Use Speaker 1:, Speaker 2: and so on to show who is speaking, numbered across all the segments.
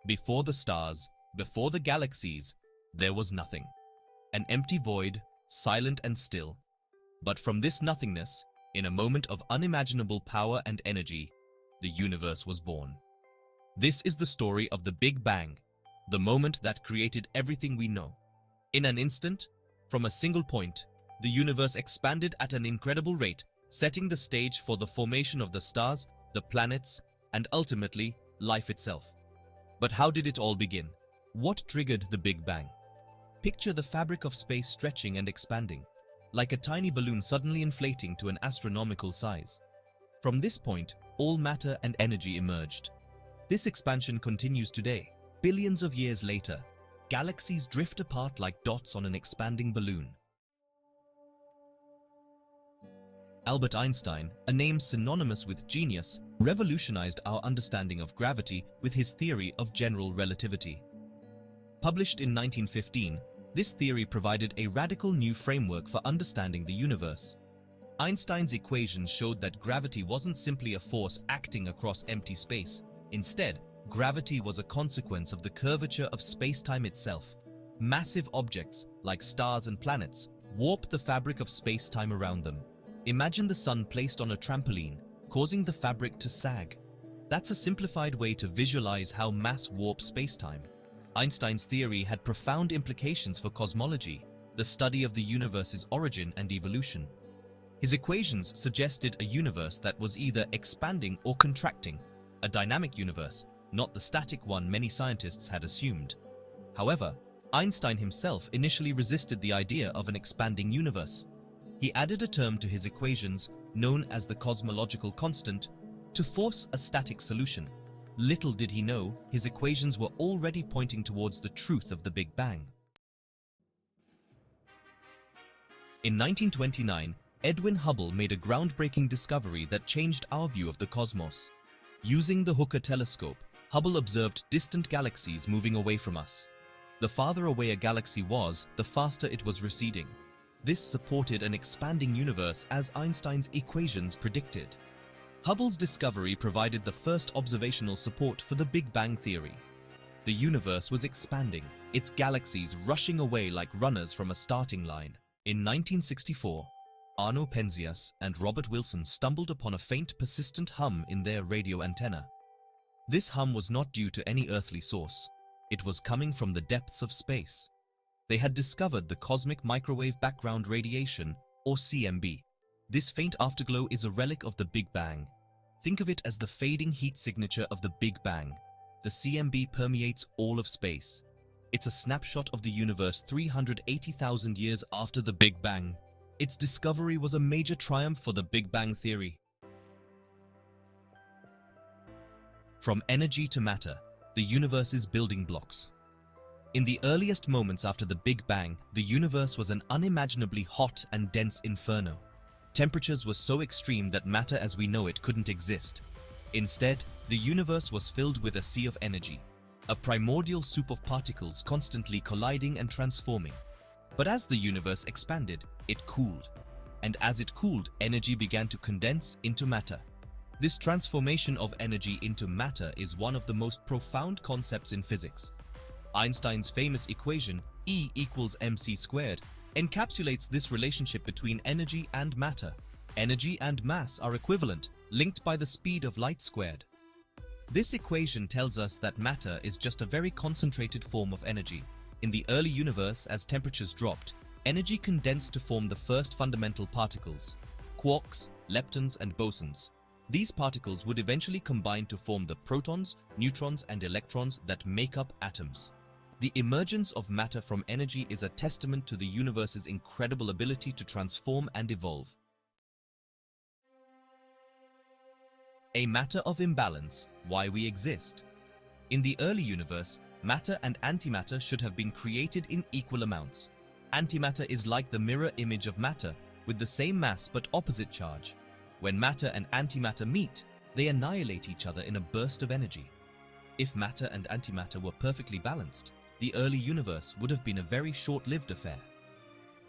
Speaker 1: Before the stars, before the galaxies, there was nothing. An empty void, silent and still. But from this nothingness, in a moment of unimaginable power and energy, the universe was born. This is the story of the Big Bang, the moment that created everything we know. In an instant, from a single point, the universe expanded at an incredible rate, setting the stage for the formation of the stars, the planets, and ultimately, life itself. But how did it all begin? What triggered the Big Bang? Picture the fabric of space stretching and expanding, like a tiny balloon suddenly inflating to an astronomical size. From this point, all matter and energy emerged. This expansion continues today. Billions of years later, galaxies drift apart like dots on an expanding balloon. Albert Einstein, a name synonymous with genius, revolutionized our understanding of gravity with his theory of general relativity. Published in 1915, this theory provided a radical new framework for understanding the universe. Einstein's equations showed that gravity wasn't simply a force acting across empty space. Instead, gravity was a consequence of the curvature of space-time itself. Massive objects, like stars and planets, warp the fabric of space-time around them. Imagine the sun placed on a trampoline, causing the fabric to sag. That's a simplified way to visualize how mass warps space-time. Einstein's theory had profound implications for cosmology, the study of the universe's origin and evolution. His equations suggested a universe that was either expanding or contracting, a dynamic universe, not the static one many scientists had assumed. However, Einstein himself initially resisted the idea of an expanding universe. He added a term to his equations known as the cosmological constant to force a static solution. Little did he know, his equations were already pointing towards the truth of the Big Bang. In 1929, Edwin Hubble made a groundbreaking discovery that changed our view of the cosmos. Using the Hooker telescope, Hubble observed distant galaxies moving away from us. The farther away a galaxy was, the faster it was receding. This supported an expanding universe as Einstein's equations predicted. Hubble's discovery provided the first observational support for the Big Bang theory. The universe was expanding, its galaxies rushing away like runners from a starting line. In 1964, Arno Penzias and Robert Wilson stumbled upon a faint, persistent hum in their radio antenna. This hum was not due to any earthly source. It was coming from the depths of space. They had discovered the cosmic microwave background radiation, or CMB. This faint afterglow is a relic of the Big Bang. Think of it as the fading heat signature of the Big Bang. The CMB permeates all of space. It's a snapshot of the universe 380,000 years after the Big Bang. Its discovery was a major triumph for the Big Bang theory. From energy to matter, the universe's building blocks. In the earliest moments after the Big Bang, the universe was an unimaginably hot and dense inferno. Temperatures were so extreme that matter as we know it couldn't exist. Instead, the universe was filled with a sea of energy, a primordial soup of particles constantly colliding and transforming. But as the universe expanded, it cooled. And as it cooled, energy began to condense into matter. This transformation of energy into matter is one of the most profound concepts in physics. Einstein's famous equation, E equals mc squared, encapsulates this relationship between energy and matter. Energy and mass are equivalent, linked by the speed of light squared. This equation tells us that matter is just a very concentrated form of energy. In the early universe, as temperatures dropped, energy condensed to form the first fundamental particles, quarks, leptons, and bosons. These particles would eventually combine to form the protons, neutrons, and electrons that make up atoms. The emergence of matter from energy is a testament to the universe's incredible ability to transform and evolve. A matter of imbalance, why we exist. In the early universe, matter and antimatter should have been created in equal amounts. Antimatter is like the mirror image of matter, with the same mass but opposite charge. When matter and antimatter meet, they annihilate each other in a burst of energy. If matter and antimatter were perfectly balanced, the early universe would have been a very short-lived affair.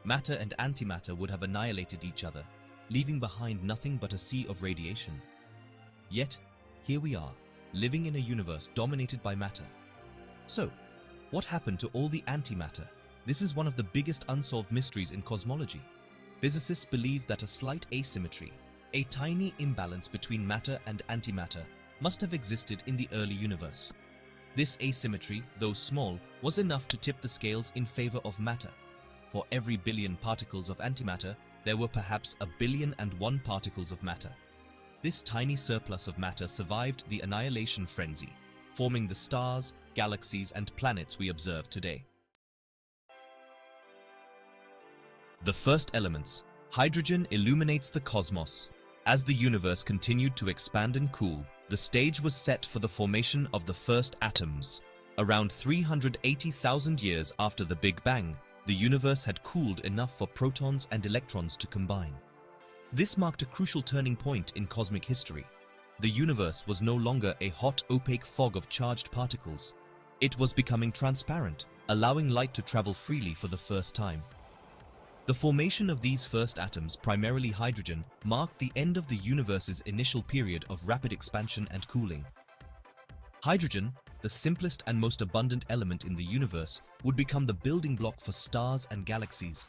Speaker 1: Matter and antimatter would have annihilated each other, leaving behind nothing but a sea of radiation. Yet, here we are, living in a universe dominated by matter. So, what happened to all the antimatter? This is one of the biggest unsolved mysteries in cosmology. Physicists believe that a slight asymmetry, a tiny imbalance between matter and antimatter, must have existed in the early universe. This asymmetry, though small, was enough to tip the scales in favor of matter. For every billion particles of antimatter, there were perhaps 1,000,000,001 particles of matter. This tiny surplus of matter survived the annihilation frenzy, forming the stars, galaxies, and planets we observe today. The first elements. Hydrogen illuminates the cosmos. As the universe continued to expand and cool, the stage was set for the formation of the first atoms. Around 380,000 years after the Big Bang, the universe had cooled enough for protons and electrons to combine. This marked a crucial turning point in cosmic history. The universe was no longer a hot, opaque fog of charged particles. It was becoming transparent, allowing light to travel freely for the first time. The formation of these first atoms, primarily hydrogen, marked the end of the universe's initial period of rapid expansion and cooling. Hydrogen, the simplest and most abundant element in the universe, would become the building block for stars and galaxies.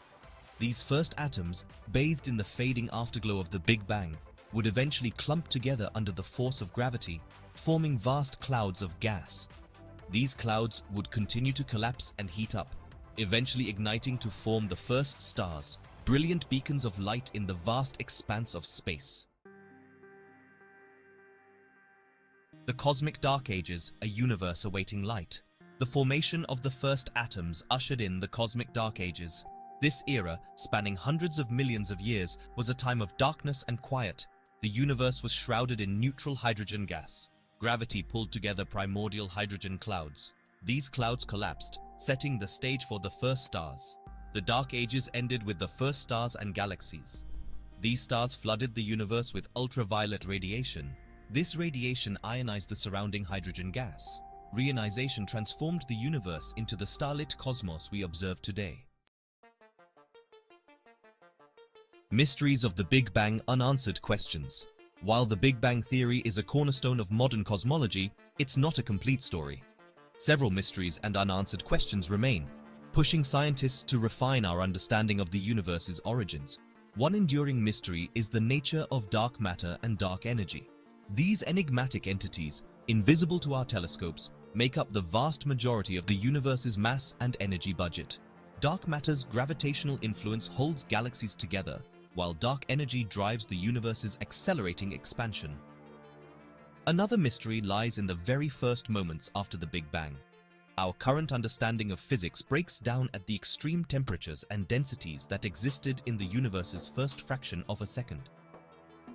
Speaker 1: These first atoms, bathed in the fading afterglow of the Big Bang, would eventually clump together under the force of gravity, forming vast clouds of gas. These clouds would continue to collapse and heat up, eventually igniting to form the first stars, brilliant beacons of light in the vast expanse of space. The Cosmic Dark Ages, a universe awaiting light. The formation of the first atoms ushered in the Cosmic Dark Ages. This era, spanning hundreds of millions of years, was a time of darkness and quiet. The universe was shrouded in neutral hydrogen gas. Gravity pulled together primordial hydrogen clouds. These clouds collapsed, setting the stage for the first stars. The Dark Ages ended with the first stars and galaxies. These stars flooded the universe with ultraviolet radiation. This radiation ionized the surrounding hydrogen gas. Reionization transformed the universe into the starlit cosmos we observe today. Mysteries of the Big Bang, unanswered questions. While the Big Bang theory is a cornerstone of modern cosmology, it's not a complete story. Several mysteries and unanswered questions remain, pushing scientists to refine our understanding of the universe's origins. One enduring mystery is the nature of dark matter and dark energy. These enigmatic entities, invisible to our telescopes, make up the vast majority of the universe's mass and energy budget. Dark matter's gravitational influence holds galaxies together, while dark energy drives the universe's accelerating expansion. Another mystery lies in the very first moments after the Big Bang. Our current understanding of physics breaks down at the extreme temperatures and densities that existed in the universe's first fraction of a second.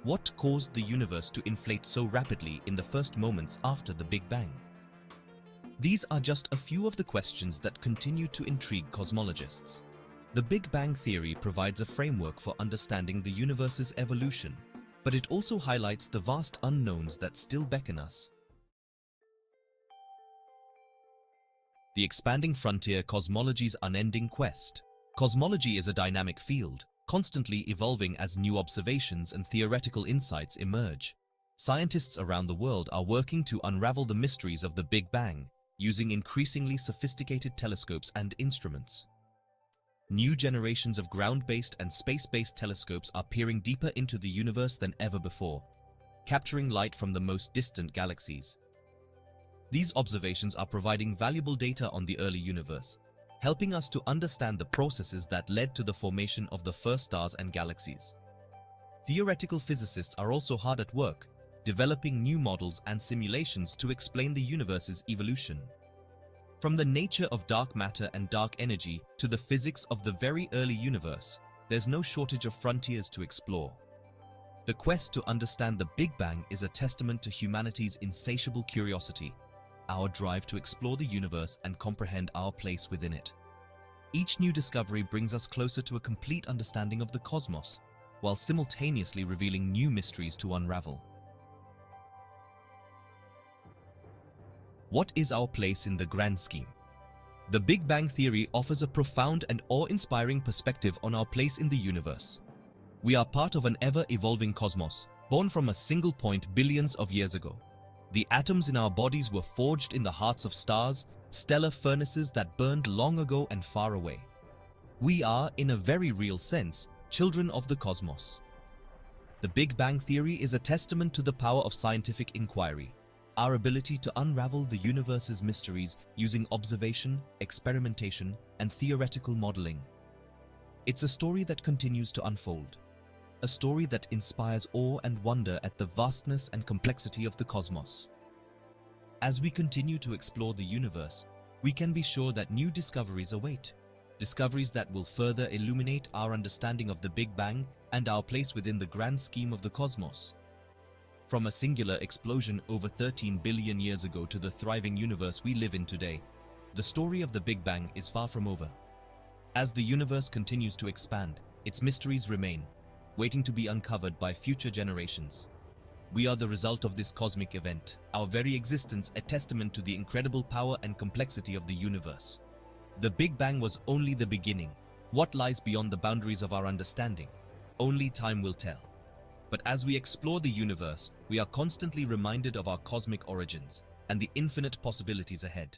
Speaker 1: What caused the universe to inflate so rapidly in the first moments after the Big Bang? These are just a few of the questions that continue to intrigue cosmologists. The Big Bang theory provides a framework for understanding the universe's evolution, but it also highlights the vast unknowns that still beckon us. The expanding frontier, cosmology's unending quest. Cosmology is a dynamic field, constantly evolving as new observations and theoretical insights emerge. Scientists around the world are working to unravel the mysteries of the Big Bang, using increasingly sophisticated telescopes and instruments. New generations of ground-based and space-based telescopes are peering deeper into the universe than ever before, capturing light from the most distant galaxies. These observations are providing valuable data on the early universe, helping us to understand the processes that led to the formation of the first stars and galaxies. Theoretical physicists are also hard at work, developing new models and simulations to explain the universe's evolution. From the nature of dark matter and dark energy to the physics of the very early universe, there's no shortage of frontiers to explore. The quest to understand the Big Bang is a testament to humanity's insatiable curiosity, our drive to explore the universe and comprehend our place within it. Each new discovery brings us closer to a complete understanding of the cosmos, while simultaneously revealing new mysteries to unravel. What is our place in the grand scheme? The Big Bang theory offers a profound and awe-inspiring perspective on our place in the universe. We are part of an ever-evolving cosmos, born from a single point billions of years ago. The atoms in our bodies were forged in the hearts of stars, stellar furnaces that burned long ago and far away. We are, in a very real sense, children of the cosmos. The Big Bang Theory is a testament to the power of scientific inquiry, our ability to unravel the universe's mysteries using observation, experimentation, and theoretical modeling. It's a story that continues to unfold, a story that inspires awe and wonder at the vastness and complexity of the cosmos. As we continue to explore the universe, we can be sure that new discoveries await, discoveries that will further illuminate our understanding of the Big Bang and our place within the grand scheme of the cosmos. From a singular explosion over 13 billion years ago to the thriving universe we live in today, the story of the Big Bang is far from over. As the universe continues to expand, its mysteries remain, waiting to be uncovered by future generations. We are the result of this cosmic event, our very existence a testament to the incredible power and complexity of the universe. The Big Bang was only the beginning. What lies beyond the boundaries of our understanding? Only time will tell. But as we explore the universe, we are constantly reminded of our cosmic origins and the infinite possibilities ahead.